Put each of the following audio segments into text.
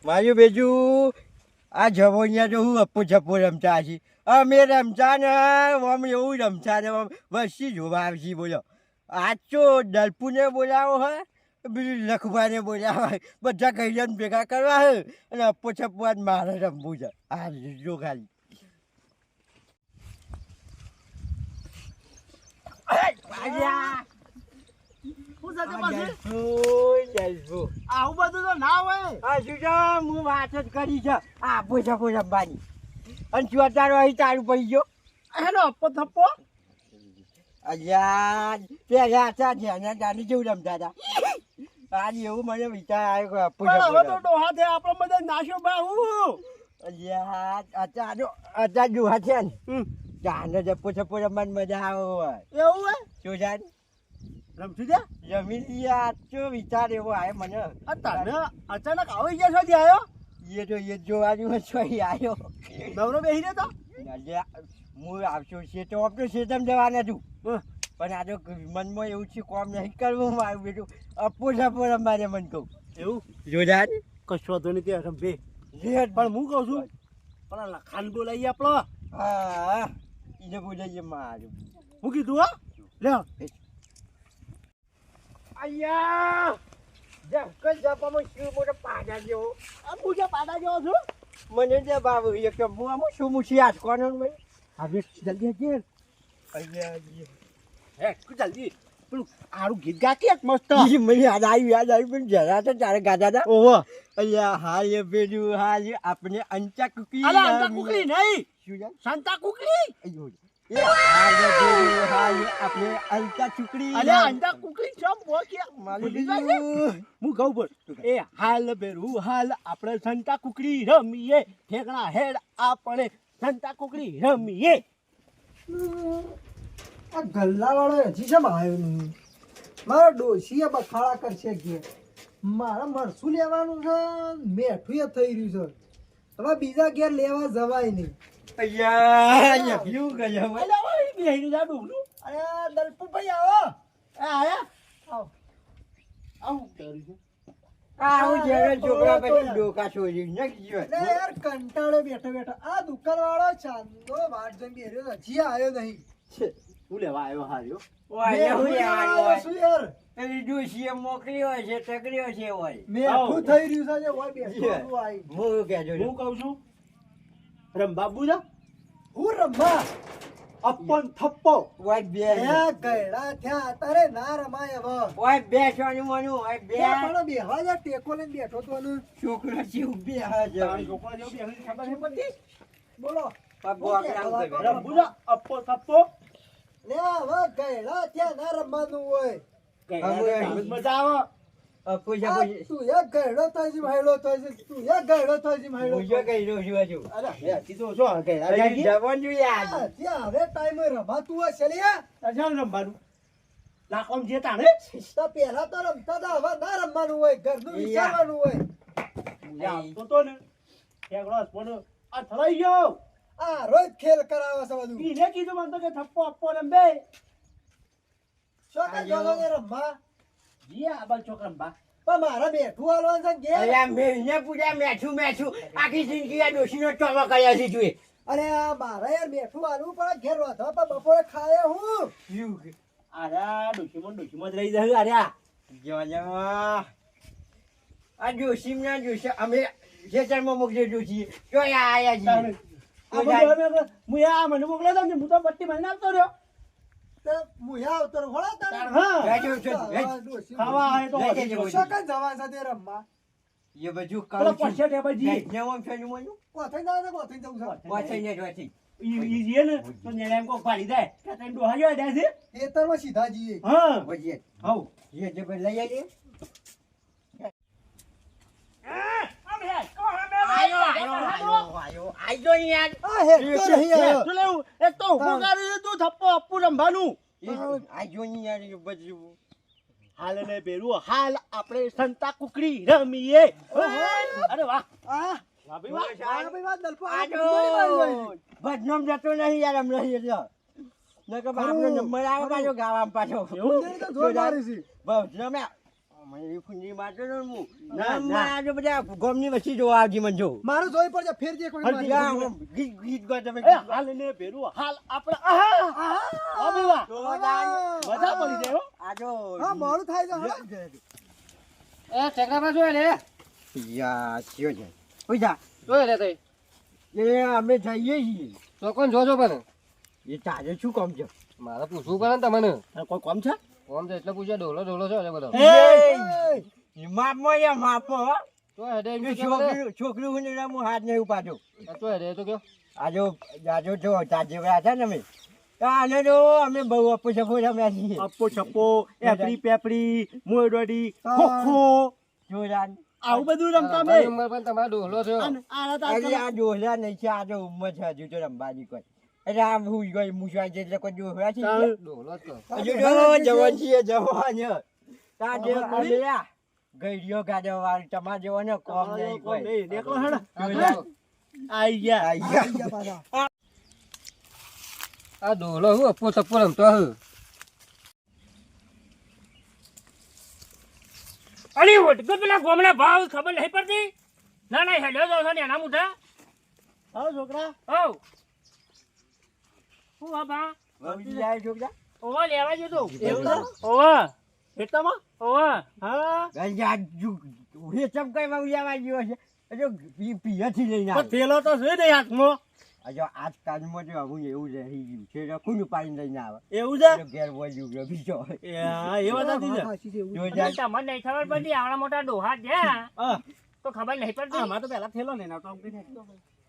મારું બેજું આ જવોનિયા તો હું અપ્પો છપ્પો રમતા છી અમે રમતા ને આમ એવું રમતા ને વસ્તી જોવા આવશે બોલો આજ તો દલપુને બોલાવો હોય બીજું લખવાને બોલાવો હોય બધા કહીને ભેગા કરવા હોય અને અપ્પો છપ્પો આજ મારે રમવું છે આ જો ખાલી આવું બધું તો ના હોય. હું વાત જ કરી છે આ પોછા પોછા રમવાની અને ચોટાડો અહીં તારું પડી ગયો એનો અપ્પો થપ્પો અલ્યા પેલા હતા ધ્યાન તાની જેવું રમતા હતા આજ એવું મને વિચાર આવ્યો પણ હવે તો ડોહા થયા આપણે બધા નાશ્યો બાહુ. અલ્યા અત્યારે ડોહા છે ને જાને જપ્પો છપ્પો રમવાની મજા આવે એવું હોય શું જાન રમતી દે જમી લઈએ આજ તો વિચાર એવો આવે મને તને અચાનક આવી ગયા છો આવ્યો એ તો એ જોવાનું છોડી આવ્યો નવરો બેસી રહ્યો તો હું આવશો છે તો આપણે શેતમ જવાના છું પણ આ તો મનમાં એવું છે કોમ નહીં કરવું મારું બેટું અપ્પો છપ્પો રમવાને મન કહું એવું જોજાન કશો વાંધો નહીં ત્યાં રમભે પણ હું કહું છું પણ આ લખાણ બોલાવીએ આપણો હા એને બોલાવીએ મારું હું કીધું હા લે અయ్యા જકલ જપામાં શું મોટો પાડા જેવો આ પૂજા પાડા જેવો છું મને જે બાબુ એક તો હું આમ શું મુછી આજ કોનો મેં હવે જલ્દી ઘેર અయ్యા હે જલ્દી પેલું આરું ગીત ગા કે મસ્ત મને યાદ આવ્યું પણ જરા તો તારે ગાતા હતા ઓહો અయ్యા હાય પેલું હાય આપણે અંચા કુકી અલા અંતા કુકલી નહીં શું જા સંતા કુકલી અయ్యో એ હાય પેલું હાય આપણે અંચા ચુકડી અલે અંતા કુકલી ચમ બો કે માલી હું કહું બોલ એ હાલ બેરું હાલ આપણે સંતા કુકડી રમીએ ઠેકણા હેડ આપણે સંતા કુકડી રમીએ. આ ગલ્લાવાળો હજી કેમ આવ્યો નહીં? મારા ડોશીએ બખાડા કરશે ઘેર મારે મરસું લેવાનું છે મેઠું થઈ રહ્યું છે હવે બીજા ઘેર લેવા જવાય નહીં. અయ్యા શું ગયો અલે ઓય બેહીને જા ડોગલું અરે દલપુભાઈ આવો એ આયા આવો આવું કર્યું છે આવું જ્યારે છોકરા પછી ડોકા છોડી નખી ગયો લે યાર કંટાળો બેઠો બેઠો આ દુકાનવાળો ચાંદો વાટ જોઈને બેઠો છે હજી આવ્યો નહીં. હું લેવા આવ્યો હાર્યો શું યાર એની ડોશીએ મોકલી હોય છે તકડ્યો છે હોય મેઠું થઈ રહ્યું છે ઓય બેઠો આવી હું કહેજો હું કહું છું રમબાબુ જા હું રમવા અપન થપ્પો હોય બે એ ગયડા થયા અત્યારે ના રમાય હવે હોય બે સોનું મનું હોય બે પણ બેહવા જા ટેકો લઈને બેઠો તો ને છોકરા છે બે હાજર તારી છોકરા જેવું બેહીને ખબર હે પડતી બોલો રમબુ જા અપ્પો થપ્પો લે હવે ગયડા થયા ના રમવાનું હોય મજા આવે પૂછા આ તું એક ગયડો થાય છે ભાઈડો થાય છે તું એક ગયડો થાય છે ભાઈડો પૂછો કઈ રહ્યો છું હજુ અરે હે કીધું છો કે આ જવાન જોઈએ આજ ત્યાં હવે ટાઈમ રમાતું હોય છે લ્યા જાણ રમવાનું લાખમ જે તાણે તો પહેલા તો રમતા હતા હવે ના રમવાનું હોય ઘરનું વિચારવાનું હોય તો ને ઠેકડો પણ આ થરાઈ ગયો આ રોજ ખેલ કરાવે છે બધું ઈને કીધું મને તો કે થપ્પો આપો રંબે શું કરજો ને રમવા જી આ બાલ છોકરા બા પણ મારા બેઠું હાલવાનું છે ઘેર અલ્યા મેને પૂછ્યા મેઠું આખી જિંદગી આ ડોશીનો ટોમો કર્યા છે જોઈએ અરે આ મારા યાર બેઠું હાલવું પડે ઘેર વધવા પણ બપોરે ખાય હું આરા ડોશીમાં જ રહી જાય આર્યા જોજો આ જોશી અમે ખેતરમાં મોકલી જોશી જો આયા છીએ હું આ મને મોકલે તો હું તો બટ્ટી મને આવતો રહ્યો તે મુયા આવતો હોળા તારે ખાવા આવે તો શકન જવા સાથે રમવા એ બધું પેલા કામ પછે ટેબા જી નેવમ છે નું કોથઈ ના ને કોથઈ જવું છે વાચઈ ને વાચઈ ઈ જી ને તો નેને એમ કો પાડી દે કે તને ડોહા જો દે છે ખેતરમાં સીધા જઈએ હા વજે હાઉ જે જે લઈ આવીએ આયો યાર આ હે તો નહીં આવ્યો તું લેવું એક તો ઉભો કરી તું થપ્પો અપ્પુ રંભાનું આયો યાર બધું હાલ ને બેરું હાલ આપણે સંતા કુકડી રમીએ અરે વાહ આ વાહ ભાઈ વાહ વાહ ભાઈ વાહ દલપો આ આજો કુંડળી મારી હોય. બદનામ જતો નહીં યાર અમને એટલે નકર બાપનો નંબર આવે પાછો ગાવામાં પાછો કુંડળી તો જોર મારી છે. બદનામ મને એવી ફૂંડી મારતો ને હું ના, ના આજો બધા ગોમની વચ્ચે જોવા આવજી મને જો મારું જોઈ પડશે ફેર જે કોઈ મારી. યા, ગીત ગીત ગો તમે એ હાલ ને બેરું હાલ આપણે આહા વાહ ભાઈ વાહ મજા પડી જાય હો આજો હા મોડું થાય છે હા. એ ટેકરામાં જોઈ લે યા શિયો છે ઉજા જોઈ લે તઈ એ અમે જઈએ છીએ તો કોણ જોજો પણ એ તારે શું કામ છે મારે પૂછવું પડે ને તમને કોઈ કોમ છે કોમ તો એટલે પૂછ્યા ડોલો છે એટલે બધો એ માપમાં યા માપમાં હો. તો હેડે એમ એ કે મને છોકરી હું હાથ નહીં ઉપાડ્યો તો હેડે તો કયો આજો જો તાજેવડા છે ને અમે આને તો અમે બહુ અપો છપો રમ્યા છીએ અપ્પો છપ્પો એપડી પેપડી મોયડોડી ખોખો જોરાન આવું બધું રમતા મારી બે ઉંમર પણ તમારો ડોલો છે અરે આ ડોહલા નહીં છે આ તો ઉંમર છે હજુ તો રમવાની કોઈ એટલે આમ હું ગઈ મુસવા છે એટલે કોઈ ડોહલા છે ડોલો જ કહો. હજુ તો જવાન છીએ જવાન તાજે અલ્યા ગઈડિયો ગાડો વાળી તમારે જેવો ને કોમ નહીં કોઈ દેખો હેડ ડોહલા આઈ ગયા આઈ ગયા. આઈ ગયા પાછા. આ ડોલો હું અપ્પો સપ્પો રમતો હું અરે ઓટકો પેલા ગોમના ભાવ ખબર નહીં પડતી ના ના હેડ્યો જાવ છો ને એના મુઠા આવો છોકરા ઓ હું બાબા વળી જાય છોકરા ઓવા લેવા જતો એવું છે ઓવા ખેતરમાં ઓવા હા ગંજા હે ચમકાઈ માં ઉજાવા ગયો છે હજુ પીયાથી લઈને પણ થેલો તો છે ને હાથમાં હજુ આજકાલમાં જો હું એવું રહી ગયું છે રખું પાડીને લઈને આવે એવું છે જો ઘેર બોલ્યું ગયો બીજો એ હા એ વાત સાચી છે સાચી છે એવું. જો તમને તમને નહીં ખબર પડતી આવડા મોટા ડોહા જ્યાં હા તો ખબર નહીં પડતી આમાં તો પેલા થેલો લઈને આવતો આમ કઈ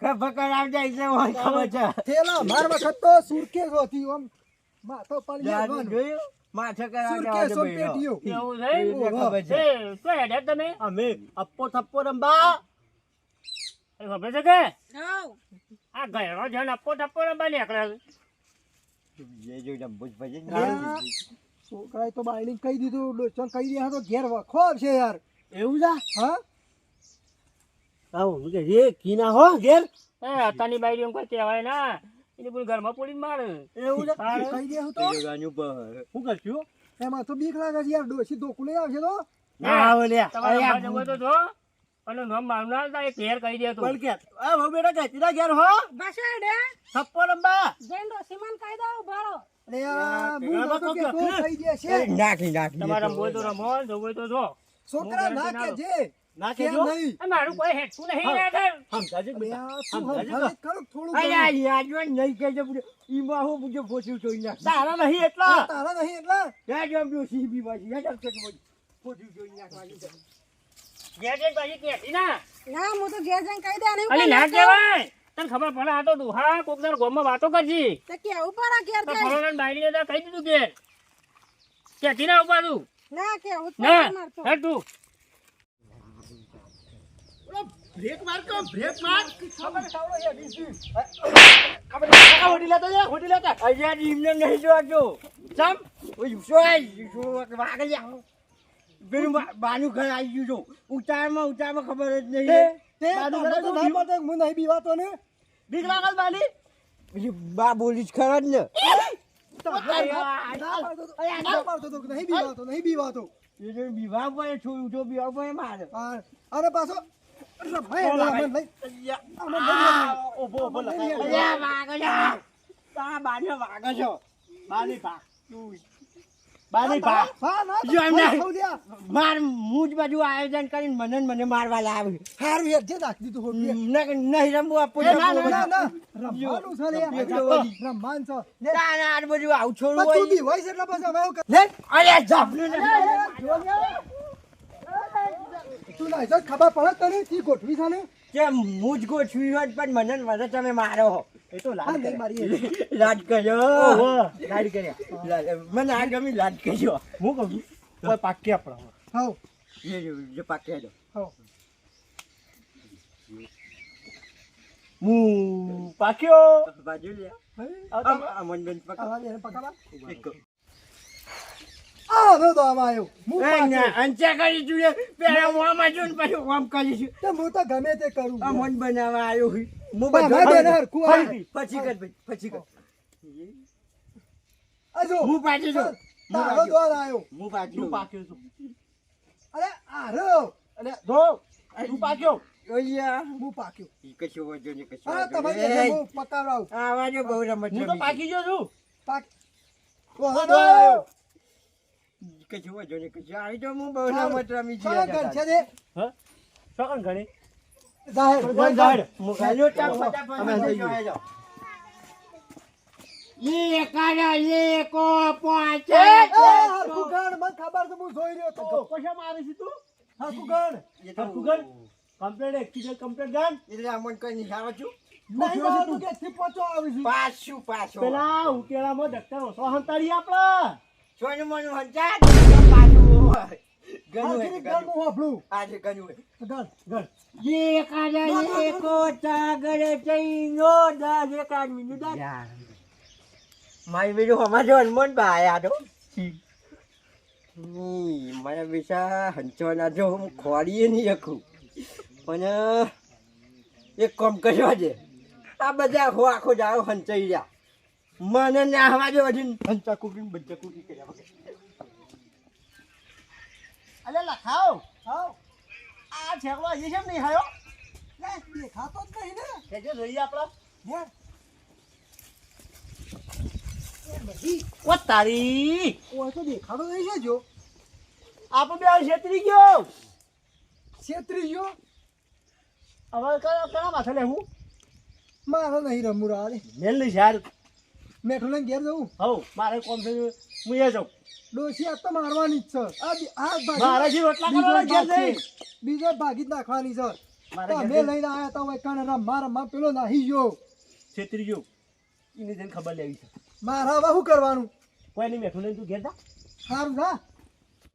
ખબર કરાવ જાય છે મને ખબર છે થેલા માર વખત તો સુરકેસ હતી આમ માથો પડી જાદુ જવાનું. જોયું માથે કરાવ સુરકેસ ઓમ પેટીઓ. એવું છે એટલે ખબર છે એ તો હેડ્યા તમે અમે અપ્પો થપ્પો રંબા એ ખબર છે કે આ ગયડો જણ અપ્પો ટપ્પો રમવા નીકળે જે જો જંબુજ ભજે હા. છોકરાએ તો બાયડીને કહી દીધું ડોચન કહી દે તો ઘેર વખો આવશે યાર એવું છે હા આવું કે રે કીના હો ઘેર એ અત્યારની બાઈ એમ કોઈ કહેવાય ના એની પૂરી ઘરમાં પોડીને મારે એવું છે કહી દે હું તો શું કરશું એમાં તો બીક લાગે છે યાર ડોસી ધોકું લઈ આવશે તો ના આવે લે તમારે રમવા જવું હોય તો જો અને નામ મારું ના તા, એ ઘેર કહી દે તું બોલ કે આ હવે બેટા કચરા ઘેર હો થપ્પો રંબા અરે આ હું પેલા નહોતો તો કહેતો, કે કહી દે છે નાખી નાખી તમારે રમવું હોય તો રમો જવું હોય તો જો છોકરા ના કે જે ના કેમ કેજો નહીં એ મારું કોઈ હેઠું નહીં હા. યાર સમજાજી અરે બેટા આ તું સમજાજી હવે ખરું થોડું અરે ઘણું. યાર જો નહીં કહેજો પૂછો ઈમાં હું પૂછો ફોટું જોઈ નાખ તારા નહીં એટલા આ તારા નહીં એટલે ત્યાં જો જો સીબી બાજી યા જમ કે ફોટું જોઈ નાખવાની છે ઘેર જઈને પાછી કહેતી ના ના હું તો ઘેર જઈને કહી દે અને અલી ના કહેવાય તને ખબર પડે આ તો દુહા કોક દર ગોમમાં વાતો કરજી તો કેવું પડે ઘેર તો જઈને ફલાણા બાયડી ને કહી દીધું ઘેર કહેતી ના ઉપાડું ના કેવું જ ના પડે મારે તો. હેડ તું બ્રેક માર તો બ્રેક માર આપણે સાવડો યાર ડીસી. આ હોડી લેતો જા હોડી લેતો અજ્યા ઈમને નહીં જોજો ચમ ઓય સોય વાગે જા પેલું બાનું ઘર આવી ગયું છો ઉતારમાં ખબર જ નહીં તે તને તો ના પડતો હું નહીં બીવાતો ને બીક લાગલ બાલી પછી બા બોલીશ ખરા જ ને ના પાડતો તો નહીં બીવાતો એ જો વિવાહ પર છોડ્યું તો વિવાહ પર મારે હા, અને પાછો રમાય એટલે આમાં લઈ- ઓબો ઓબો લખાય અલ્યા વાગે છે તા બાને વાગે છો બાલી ભાગ બાલી ભાગ હા, ના તો જો એમને ખાવ લ્યા. માર હું જ બધું આયોજન કરીને મને મારવા લાવે હારું યાર, જે નાખી દીધું હોટલે. નહીં રમવું આપું ના, રમવાનું છે લે, રમવાનું છે. લે, આ બધું આવું છોડવું પણ તું હોય બી હોય છે એટલે પછી હવે હું કર- લે અલ્યા જાફલું ને તું ના જો ખબર પડે તને તી ગોઠવી છે ને કે હું જ ગોઠવી હોત પણ મને તમે મારો હો એ તો હા, લાગ નહીં મારી એ. લાડ કર્યો ઓહો. લાડ કર્યા મને આ ગમી લાડ કર્યો હું કહું છું કોઈ પાકે આપણે હાઉ, જે પાકે દો હાઉ. હું પાક્યો બાજુ લે હે? મન બેન પકડ આવા દે એને પકડવા. એક આ હવે તો આમાં આવ્યો હું પાક્યો. અંચા કરી જોઈએ પેલા મોંમાં જોઈને પછી ઓમ કરીશું તો હું તો ગમે તે કરું આ મન બનાવવા આવ્યો હું બાબા બધું બેન હરખું આવે. પછી કર ભાઈ પછી કર આ જો હું પાછી છું તારો દ્વાર આવ્યો. હું પાછી તું પાક્યો છું અરે આરો અરે જો તું પાક્યો ઓયા હું પાક્યો. ઈ કશું વાંધો નહીં કશું હા વાંધો તમારે નહીં. હું પકાવડાવું. આવા જો બહુ રમત હું તો રમી. પાકી ગયો છું પાક વાંધો આવ્યો. કશું વાંધો નહીં કશું આવી તો હું બહુ રમત રમી છે ચાલો ઘર છે દે હા ચોકન ઘણી જાહેર જાહેર, જાહેર. હાલો ચાલ ફટાફટ અમે અંદર જઈએ. જોઈ જાઓ. ઈ કાળા એકો પાંચ એ હરખું ગણ મને ખબર છે હું જોઈ રહ્યો તો કશા મારી છે તું હરખું ગણ એ તો હરખું ગણ. કમ્પ્લેટ એક્સિડન્ટ કમ્પ્લેટ ગણ એટલે આમણ કઈ નહીં આવો છું નહીં આવતું કે થી પહોંચો આવી છું. પાછું પાછું પેલા ઉકેલામાં ડોક્ટર ઓછો હંતાડી આપડા સોનું મોનું હંચા પાછું હોય ગણું હરખી હોય ગણ હું વાપરું. આજે ગણું હોય ગણ ગણ ये काजा एको सागर चैनो दाज एक आदमी नु दाज माई बेरो हमारो हनुमान बा आया तो ની મારા બેટા હંચવાના જો હું ખોડીએ નહીં શકું પણ એક કામ કરવા દે આ બધા હો આખો દાડો હંચાઈ રહ્યા મને ના હવા જો હજી હંચા કુકીને બધા કુકી કર્યા વગર અલે લખાવ આવ આ છેકડો હજી કેમ નહીં હાયો લે દેખાતો જ નહીં ને કેજે જોઈએ આપડા હે એ બધી ઓ તારી ઓય તો દેખાતો નહીં છે જો આપણે બે છેતરી ગયો છેતરી ગયો હવે કણા માથે લે હું મારે નહીં રમવું રા રે મેલ નહીં યાર મેઠું લઈને ઘેર જવું હવ મારે કોમ છે હું એ જાઉં ડોસી આ તો મારવાની જ છે આ ભાગી મારા જી રોટલા બીજો કરવાના ઘેર ભાગ જઈ. છે. બીજો ભાગી જ નાખવાની છે મારા ઘેર તમે જઈ. લઈને આયા તા હોય કાને રમવા પેલો નાહી ગયો છેતરી ગયો એની જઈને ખબર લેવી છે મારા હવે શું કરવાનું કોઈ નહીં મેઠું લઈને તું ઘેર જા સારું જા